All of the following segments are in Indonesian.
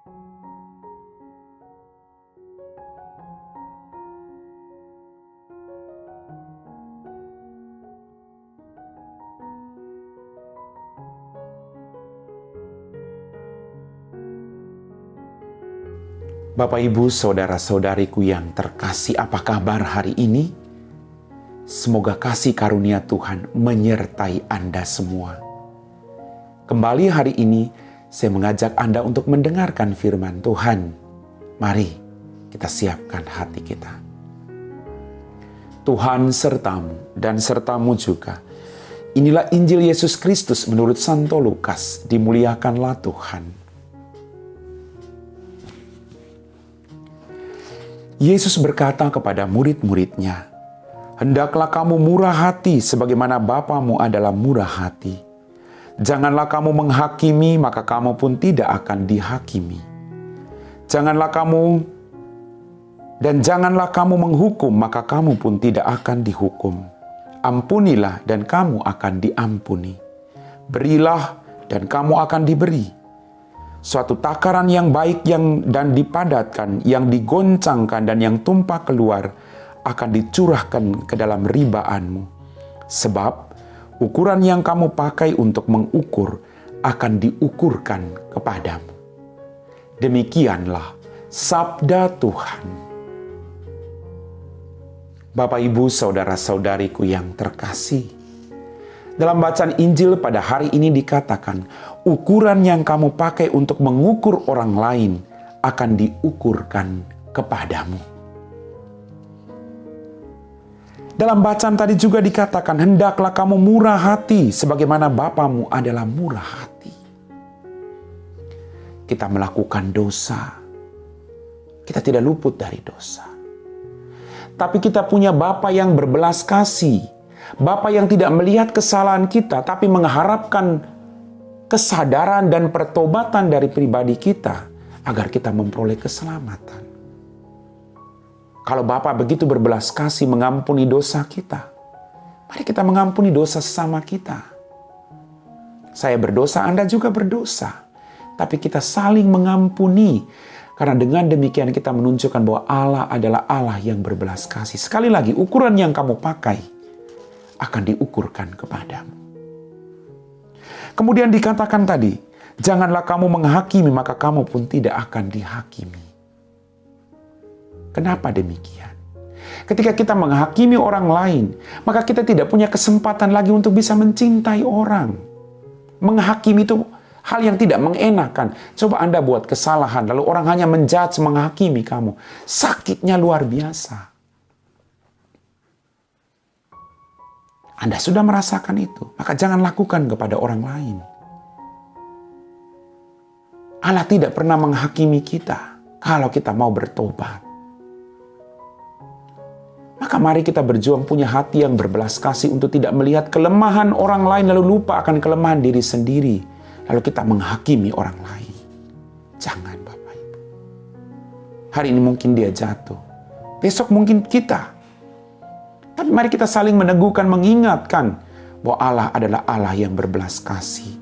Bapak, Ibu, saudara-saudariku yang terkasih, apa kabar hari ini? Semoga kasih karunia Tuhan menyertai Anda semua. Kembali hari ini, saya mengajak Anda untuk mendengarkan firman Tuhan. Mari kita siapkan hati kita. Tuhan sertamu dan sertamu juga. Inilah Injil Yesus Kristus menurut Santo Lukas. Dimuliakanlah Tuhan. Yesus berkata kepada murid-muridnya, "Hendaklah kamu murah hati sebagaimana Bapamu adalah murah hati. Janganlah kamu menghakimi, maka kamu pun tidak akan dihakimi. Janganlah kamu menghukum, maka kamu pun tidak akan dihukum. Ampunilah dan kamu akan diampuni. Berilah dan kamu akan diberi. Suatu takaran yang baik dan dipadatkan, yang digoncangkan dan yang tumpah keluar akan dicurahkan ke dalam ribaanmu. Sebab ukuran yang kamu pakai untuk mengukur akan diukurkan kepadamu." Demikianlah sabda Tuhan. Bapak, Ibu, saudara-saudariku yang terkasih, dalam bacaan Injil pada hari ini dikatakan, ukuran yang kamu pakai untuk mengukur orang lain akan diukurkan kepadamu. Dalam bacaan tadi juga dikatakan, hendaklah kamu murah hati sebagaimana Bapamu adalah murah hati. Kita melakukan dosa, kita tidak luput dari dosa. Tapi kita punya Bapa yang berbelas kasih. Bapa yang tidak melihat kesalahan kita, tapi mengharapkan kesadaran dan pertobatan dari pribadi kita, agar kita memperoleh keselamatan. Kalau Bapa begitu berbelas kasih mengampuni dosa kita, mari kita mengampuni dosa sesama kita. Saya berdosa, Anda juga berdosa. Tapi kita saling mengampuni, karena dengan demikian kita menunjukkan bahwa Allah adalah Allah yang berbelas kasih. Sekali lagi, ukuran yang kamu pakai akan diukurkan kepadamu. Kemudian dikatakan tadi, janganlah kamu menghakimi, maka kamu pun tidak akan dihakimi. Kenapa demikian? Ketika kita menghakimi orang lain, maka kita tidak punya kesempatan lagi untuk bisa mencintai orang. Menghakimi itu hal yang tidak mengenakan. Coba Anda buat kesalahan, lalu orang hanya menjudge, menghakimi kamu. Sakitnya luar biasa. Anda sudah merasakan itu, maka jangan lakukan kepada orang lain. Allah tidak pernah menghakimi kita kalau kita mau bertobat. Maka mari kita berjuang punya hati yang berbelas kasih untuk tidak melihat kelemahan orang lain lalu lupa akan kelemahan diri sendiri. Lalu kita menghakimi orang lain. Jangan, Bapak Ibu. Hari ini mungkin dia jatuh. Besok mungkin kita. Tapi mari kita saling meneguhkan, mengingatkan bahwa Allah adalah Allah yang berbelas kasih.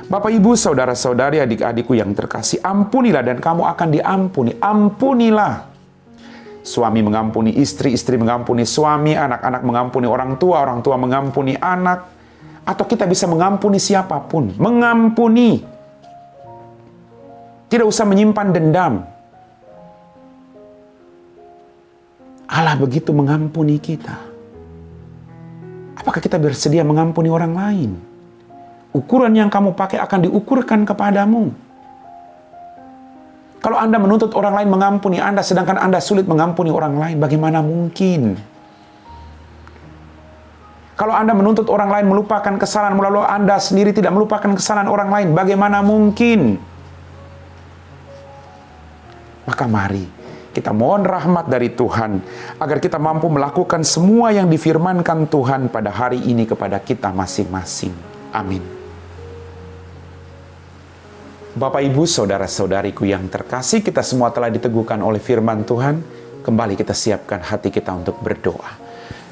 Bapak, Ibu, saudara-saudari, adik-adikku yang terkasih, ampunilah dan kamu akan diampuni. Ampunilah. Suami mengampuni istri, istri mengampuni suami, anak-anak mengampuni orang tua mengampuni anak. Atau kita bisa mengampuni siapapun. Mengampuni. Tidak usah menyimpan dendam. Allah begitu mengampuni kita. Apakah kita bersedia mengampuni orang lain? Ukuran yang kamu pakai akan diukurkan kepadamu. Kalau Anda menuntut orang lain mengampuni Anda, sedangkan Anda sulit mengampuni orang lain, bagaimana mungkin? Kalau Anda menuntut orang lain melupakan kesalahan, lalu Anda sendiri tidak melupakan kesalahan orang lain, bagaimana mungkin? Maka mari kita mohon rahmat dari Tuhan, agar kita mampu melakukan semua yang difirmankan Tuhan pada hari ini kepada kita masing-masing. Amin. Bapak, Ibu, saudara-saudariku yang terkasih, kita semua telah diteguhkan oleh firman Tuhan. Kembali kita siapkan hati kita untuk berdoa.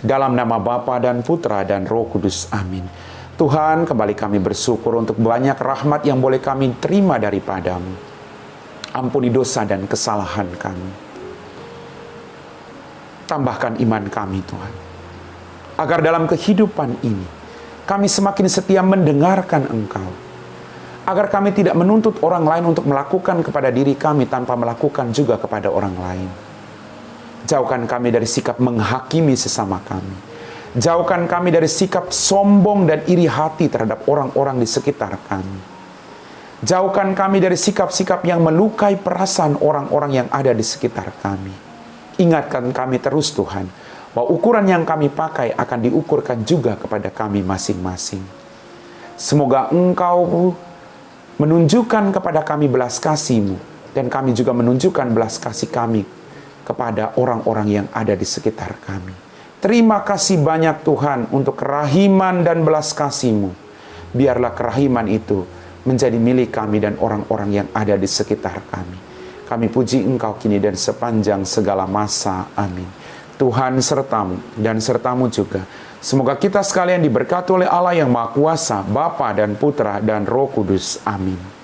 Dalam nama Bapa dan Putra dan Roh Kudus. Amin. Tuhan, kembali kami bersyukur untuk banyak rahmat yang boleh kami terima daripadamu. Ampuni dosa dan kesalahan kami. Tambahkan iman kami, Tuhan. Agar dalam kehidupan ini, kami semakin setia mendengarkan Engkau. Agar kami tidak menuntut orang lain untuk melakukan kepada diri kami tanpa melakukan juga kepada orang lain. Jauhkan kami dari sikap menghakimi sesama kami. Jauhkan kami dari sikap sombong dan iri hati terhadap orang-orang di sekitar kami. Jauhkan kami dari sikap-sikap yang melukai perasaan orang-orang yang ada di sekitar kami. Ingatkan kami terus, Tuhan, bahwa ukuran yang kami pakai akan diukurkan juga kepada kami masing-masing. Semoga Engkau menunjukkan kepada kami belas kasih-Mu, dan kami juga menunjukkan belas kasih kami kepada orang-orang yang ada di sekitar kami. Terima kasih banyak, Tuhan, untuk kerahiman dan belas kasih-Mu. Biarlah kerahiman itu menjadi milik kami dan orang-orang yang ada di sekitar kami. Kami puji Engkau kini dan sepanjang segala masa. Amin. Tuhan sertamu dan sertamu juga. Semoga kita sekalian diberkati oleh Allah yang Maha Kuasa, Bapa dan Putra dan Roh Kudus. Amin.